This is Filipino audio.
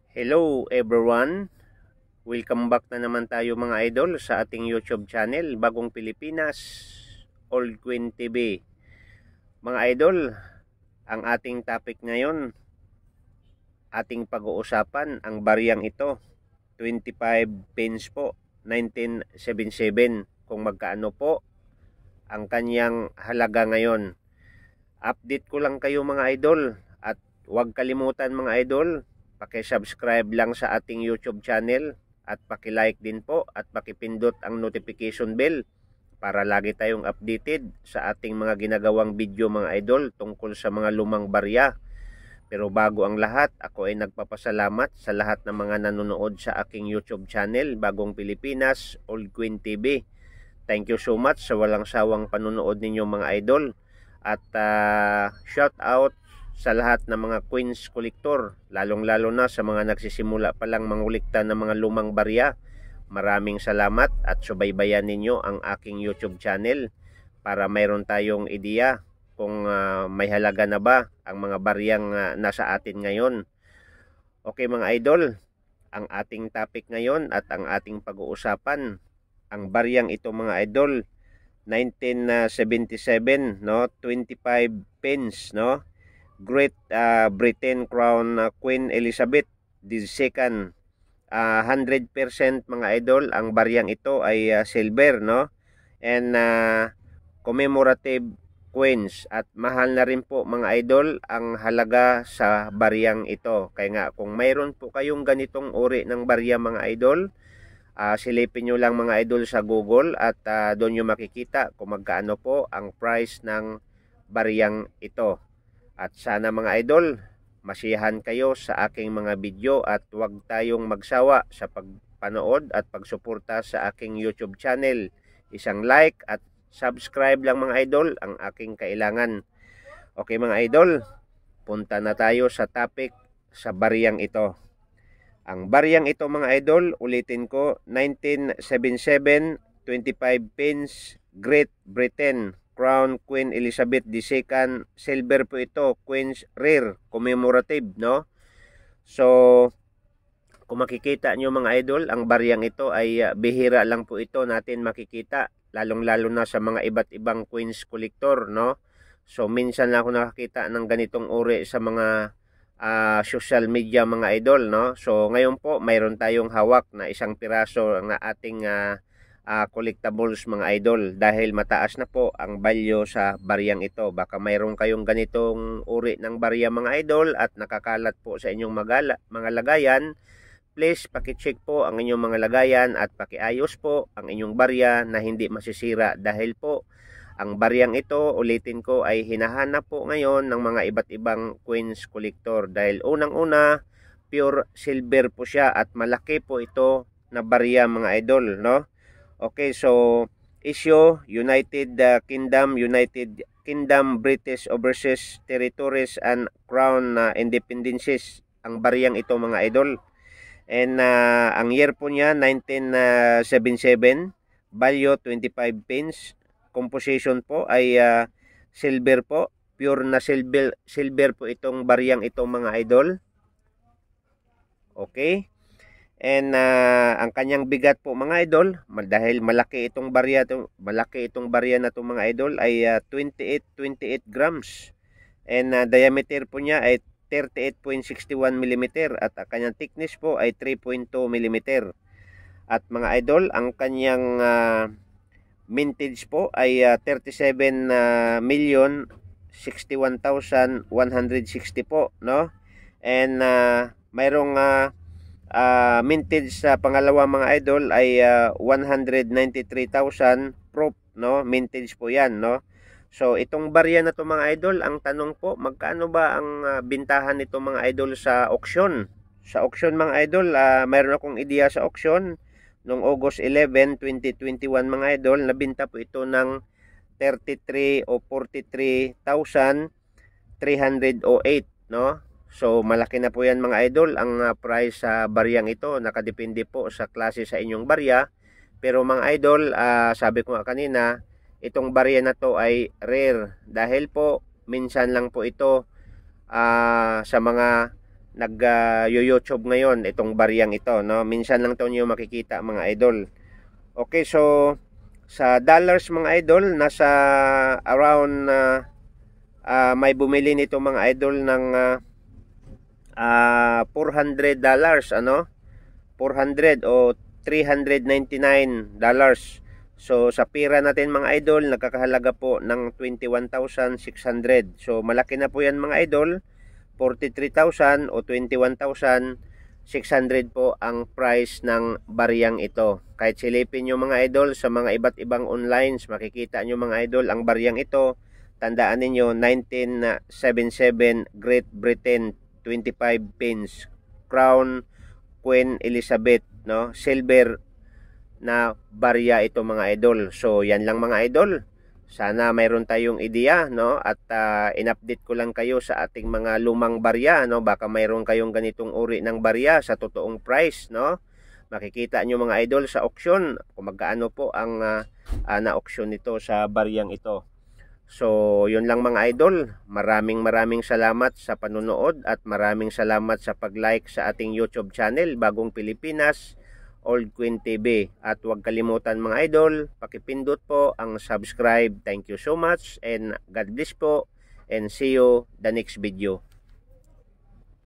Hello everyone, welcome back na naman tayo mga idol sa ating YouTube channel, Bagong Pilipinas, Old Queen TV. Mga idol, ang ating topic ngayon, ating pag-uusapan, ang bariyang ito, 25 pence po, 1977, kung magkaano po ang kanyang halaga ngayon. Update ko lang kayo mga idol, at huwag kalimutan mga idol, paki-subscribe lang sa ating YouTube channel at paki-like din po at paki-pindot ang notification bell para lagi tayong updated sa ating mga ginagawang video mga idol tungkol sa mga lumang barya. Pero bago ang lahat, ako ay nagpapasalamat sa lahat ng mga nanonood sa aking YouTube channel, Bagong Pilipinas, Old Queen TV. Thank you so much sa walang sawang panunood ninyo mga idol. At shout out sa lahat ng mga Queens Collector, lalong-lalo na sa mga nagsisimula pa lang mangulikta ng mga lumang barya. Maraming salamat at subaybayan ninyo ang aking YouTube channel para mayroon tayong ideya kung may halaga na ba ang mga baryang nasa atin ngayon. Okay mga idol, ang ating topic ngayon at ang ating pag-uusapan, ang baryang ito mga idol, 1977, no, 25 pence, no, Great Britain Crown Queen Elizabeth II. 100% mga idol, ang baryang ito ay silver, no, and commemorative coins, at mahal na rin po mga idol ang halaga sa baryang ito. Kaya nga kung mayroon po kayong ganitong uri ng barya mga idol, silipin nyo lang mga idol sa Google at doon nyo makikita kung magkano po ang price ng baryang ito. At sana mga idol, masiyahan kayo sa aking mga video at huwag tayong magsawa sa pagpanood at pagsuporta sa aking YouTube channel. Isang like at subscribe lang mga idol ang aking kailangan. Okay mga idol, punta na tayo sa topic sa baryang ito. Ang baryang ito mga idol, ulitin ko, 1977, 25 pence, Great Britain Crown Queen Elizabeth II, silver po ito, Queen's Rare, commemorative, no? So, kung makikita nyo mga idol, ang baryang ito ay bihira lang po ito natin makikita, lalong-lalo na sa mga iba't ibang Queen's Collector, no? So, minsan lang ako nakakita ng ganitong uri sa mga social media mga idol, no? So, ngayon po, mayroon tayong hawak na isang piraso ng ating collectibles mga idol dahil mataas na po ang value sa baryang ito. Baka mayroon kayong ganitong uri ng barya mga idol at nakakalat po sa inyong mga lagayan. Please paki-check po ang inyong mga lagayan at pakiayos po ang inyong barya na hindi masisira dahil po ang baryang ito, ulitin ko, ay hinahanap po ngayon ng mga iba't ibang Queens Collector dahil unang-una pure silver po siya at malaki po ito na barya mga idol, no? Okay, so issue United Kingdom, British Overseas Territories and Crown Independencies ang baryang ito mga idol. And ang year po niya 1977, value 25 pence, composition po ay silver po, pure na silver po itong baryang itong mga idol. Okay? And ang kanyang bigat po mga idol, dahil malaki itong barya na itong mga idol ay 28 grams. And diameter po niya ay 38.61 mm at ang kanyang thickness po ay 3.2 mm. At mga idol, ang kanyang mintage po ay 37,061,160 po, no? And mayroong mintage sa pangalawa mga idol ay 193,000 proof, no? Mintage po yan, no? So itong barya na to mga idol, ang tanong po, magkano ba ang bintahan nito mga idol sa auction? Sa auction mga idol, mayroon akong ideya sa auction noong August 11, 2021 mga idol, nabinta po ito ng 33 o 43,308, no? So malaki na po yan mga idol ang price sa baryang ito, nakadepende po sa klase sa inyong barya. Pero mga idol, sabi ko nga kanina, itong barya na to ay rare dahil po minsan lang po ito sa mga YouTube ngayon itong baryang ito, no? Minsan lang 'to niyo makikita mga idol. Okay, so sa dollars mga idol, nasa around may bumili nito mga idol ng $400, ano? 400 o $399. So sa pira natin mga idol, nagkakahalaga po ng 21,600. So malaki na po yan mga idol. 43,000 o 21,600 po ang price ng baryang ito. Kahit silipin nyo mga idol sa mga iba't ibang online, makikita nyo mga idol ang baryang ito. Tandaan ninyo, 1977 Great Britain, 25 pence, Crown Queen Elizabeth, no? Silver na barya ito mga idol. So yan lang mga idol. Sana mayroon tayong ideya, no? At in-update ko lang kayo sa ating mga lumang barya, no? Baka mayroon kayong ganitong uri ng barya sa totoong price, no? Makikita nyo mga idol sa auction kung magkaano po ang na-auction nito sa baryang ito. So yun lang mga idol. Maraming salamat sa panonood at maraming salamat sa pag-like sa ating YouTube channel, Bagong Pilipinas Old Queen TV. At huwag kalimutan mga idol, pakipindot po ang subscribe. Thank you so much and God bless po, and see you the next video.